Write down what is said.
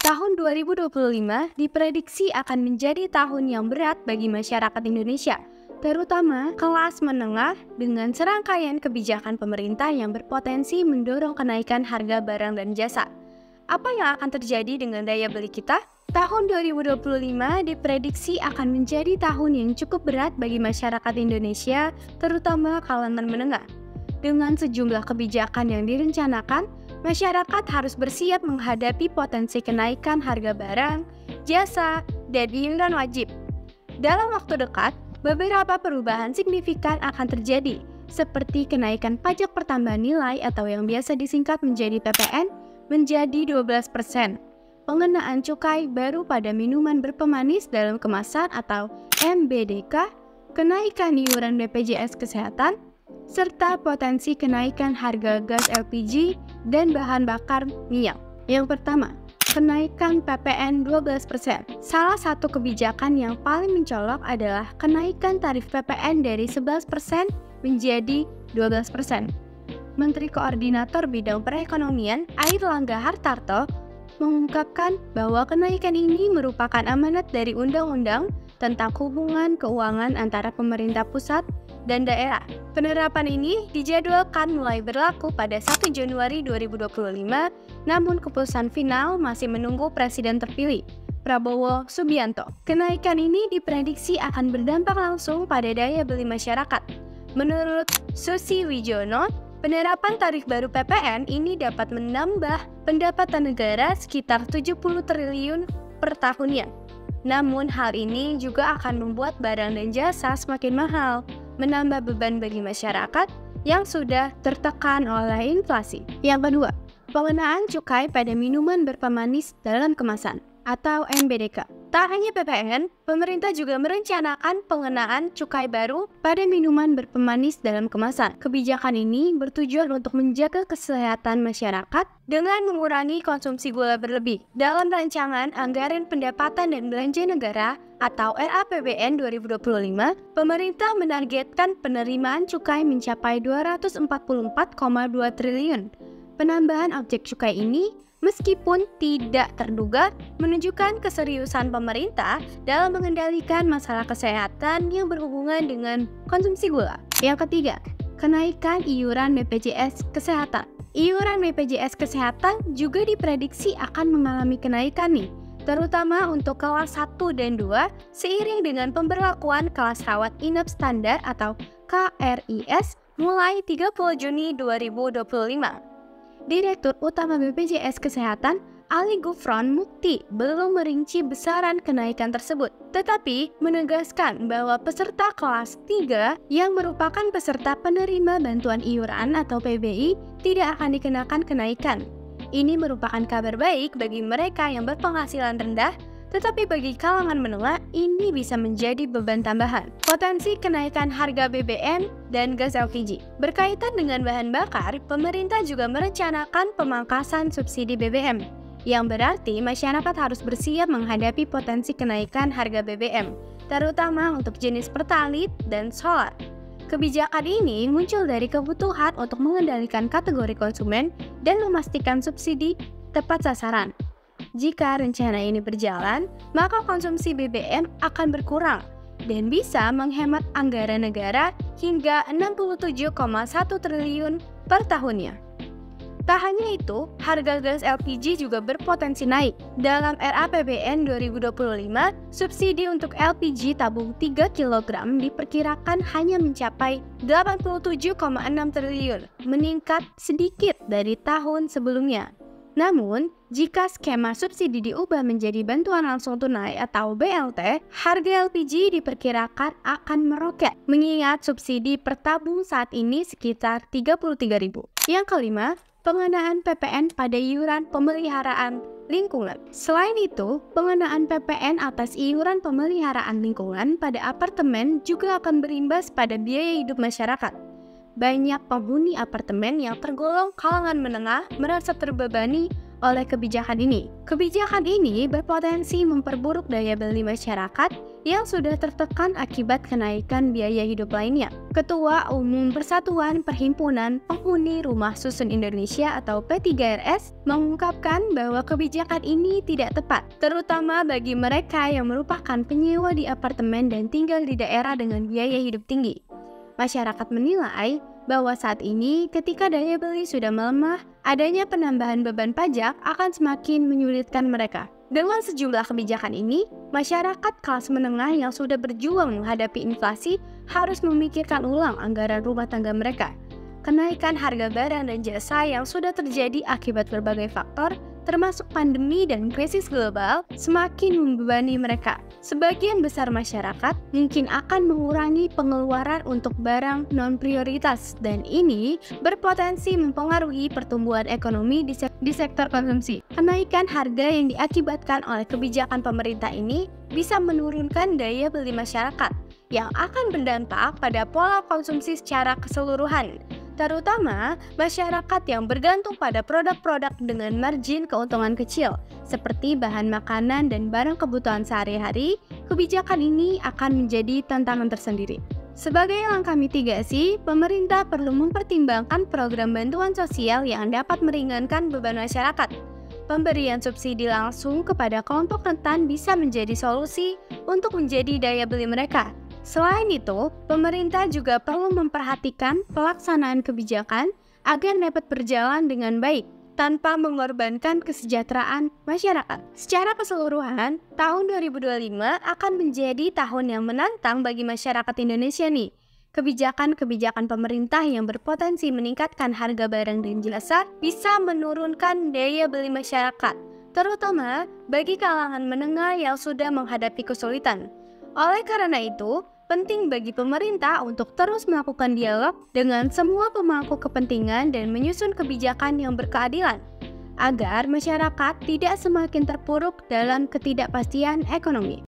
Tahun 2025 diprediksi akan menjadi tahun yang berat bagi masyarakat Indonesia, terutama kelas menengah dengan serangkaian kebijakan pemerintah yang berpotensi mendorong kenaikan harga barang dan jasa. Apa yang akan terjadi dengan daya beli kita? Tahun 2025 diprediksi akan menjadi tahun yang cukup berat bagi masyarakat Indonesia, terutama kalangan menengah. Dengan sejumlah kebijakan yang direncanakan, masyarakat harus bersiap menghadapi potensi kenaikan harga barang, jasa, dan iuran wajib. Dalam waktu dekat, beberapa perubahan signifikan akan terjadi, seperti kenaikan pajak pertambahan nilai atau yang biasa disingkat menjadi PPN menjadi 12%, pengenaan cukai baru pada minuman berpemanis dalam kemasan atau MBDK, kenaikan iuran BPJS Kesehatan, serta potensi kenaikan harga gas LPG dan bahan bakar minyak. Yang pertama, kenaikan PPN 12%. Salah satu kebijakan yang paling mencolok adalah kenaikan tarif PPN dari 11% menjadi 12%. Menteri Koordinator Bidang Perekonomian Airlangga Hartarto mengungkapkan bahwa kenaikan ini merupakan amanat dari Undang-Undang tentang hubungan keuangan antara pemerintah pusat dan daerah. Penerapan ini dijadwalkan mulai berlaku pada 1 Januari 2025, namun keputusan final masih menunggu Presiden terpilih, Prabowo Subianto. Kenaikan ini diprediksi akan berdampak langsung pada daya beli masyarakat. Menurut Susi Wijono, penerapan tarif baru PPN ini dapat menambah pendapatan negara sekitar 70 triliun per tahunnya. Namun hal ini juga akan membuat barang dan jasa semakin mahal, menambah beban bagi masyarakat yang sudah tertekan oleh inflasi. Yang kedua, pengenaan cukai pada minuman berpemanis dalam kemasan atau MBDK. Tak hanya PPN, pemerintah juga merencanakan pengenaan cukai baru pada minuman berpemanis dalam kemasan. Kebijakan ini bertujuan untuk menjaga kesehatan masyarakat dengan mengurangi konsumsi gula berlebih. Dalam rancangan Anggaran Pendapatan dan Belanja Negara atau RAPBN 2025, pemerintah menargetkan penerimaan cukai mencapai 244,2 triliun. Penambahan objek cukai ini meskipun tidak terduga, menunjukkan keseriusan pemerintah dalam mengendalikan masalah kesehatan yang berhubungan dengan konsumsi gula. Yang ketiga, kenaikan iuran BPJS Kesehatan. Iuran BPJS Kesehatan juga diprediksi akan mengalami kenaikan nih, terutama untuk kelas 1 dan 2, seiring dengan pemberlakuan kelas rawat inap standar atau KRIS mulai 30 Juni 2025. Direktur Utama BPJS Kesehatan, Ali Gufron Mukti, belum merinci besaran kenaikan tersebut, tetapi menegaskan bahwa peserta kelas 3 yang merupakan peserta penerima bantuan iuran atau PBI tidak akan dikenakan kenaikan. Ini merupakan kabar baik bagi mereka yang berpenghasilan rendah, tetapi bagi kalangan menengah, ini bisa menjadi beban tambahan. Potensi kenaikan harga BBM dan gas LPG. Berkaitan dengan bahan bakar, pemerintah juga merencanakan pemangkasan subsidi BBM, yang berarti masyarakat harus bersiap menghadapi potensi kenaikan harga BBM, terutama untuk jenis Pertalite dan solar. Kebijakan ini muncul dari kebutuhan untuk mengendalikan kategori konsumen dan memastikan subsidi tepat sasaran. Jika rencana ini berjalan, maka konsumsi BBM akan berkurang dan bisa menghemat anggaran negara hingga 67,1 triliun per tahunnya. Tak hanya itu, harga gas LPG juga berpotensi naik. Dalam RAPBN 2025, subsidi untuk LPG tabung 3 kg diperkirakan hanya mencapai 87,6 triliun, meningkat sedikit dari tahun sebelumnya. Namun, jika skema subsidi diubah menjadi bantuan langsung tunai atau BLT, harga LPG diperkirakan akan meroket, mengingat subsidi per tabung saat ini sekitar Rp33.000. Yang kelima, pengenaan PPN pada iuran pemeliharaan lingkungan. Selain itu, pengenaan PPN atas iuran pemeliharaan lingkungan pada apartemen juga akan berimbas pada biaya hidup masyarakat. Banyak penghuni apartemen yang tergolong kalangan menengah merasa terbebani oleh kebijakan ini. Kebijakan ini berpotensi memperburuk daya beli masyarakat yang sudah tertekan akibat kenaikan biaya hidup lainnya. Ketua Umum Persatuan Perhimpunan Penghuni Rumah Susun Indonesia atau P3RS mengungkapkan bahwa kebijakan ini tidak tepat, terutama bagi mereka yang merupakan penyewa di apartemen dan tinggal di daerah dengan biaya hidup tinggi. Masyarakat menilai bahwa saat ini ketika daya beli sudah melemah, adanya penambahan beban pajak akan semakin menyulitkan mereka. Dengan sejumlah kebijakan ini, masyarakat kelas menengah yang sudah berjuang menghadapi inflasi harus memikirkan ulang anggaran rumah tangga mereka. Kenaikan harga barang dan jasa yang sudah terjadi akibat berbagai faktor, termasuk pandemi dan krisis global, semakin membebani mereka. Sebagian besar masyarakat mungkin akan mengurangi pengeluaran untuk barang non-prioritas, dan ini berpotensi mempengaruhi pertumbuhan ekonomi di sektor konsumsi. Kenaikan harga yang diakibatkan oleh kebijakan pemerintah ini bisa menurunkan daya beli masyarakat, yang akan berdampak pada pola konsumsi secara keseluruhan, terutama masyarakat yang bergantung pada produk-produk dengan margin keuntungan kecil, seperti bahan makanan dan barang kebutuhan sehari-hari. Kebijakan ini akan menjadi tantangan tersendiri. Sebagai langkah mitigasi, pemerintah perlu mempertimbangkan program bantuan sosial yang dapat meringankan beban masyarakat. Pemberian subsidi langsung kepada kelompok rentan bisa menjadi solusi untuk menjadi daya beli mereka. Selain itu, pemerintah juga perlu memperhatikan pelaksanaan kebijakan agar dapat berjalan dengan baik tanpa mengorbankan kesejahteraan masyarakat. Secara keseluruhan, tahun 2025 akan menjadi tahun yang menantang bagi masyarakat Indonesia nih. Kebijakan-kebijakan pemerintah yang berpotensi meningkatkan harga barang dan jasa bisa menurunkan daya beli masyarakat, terutama bagi kalangan menengah yang sudah menghadapi kesulitan. Oleh karena itu, penting bagi pemerintah untuk terus melakukan dialog dengan semua pemangku kepentingan dan menyusun kebijakan yang berkeadilan, agar masyarakat tidak semakin terpuruk dalam ketidakpastian ekonomi.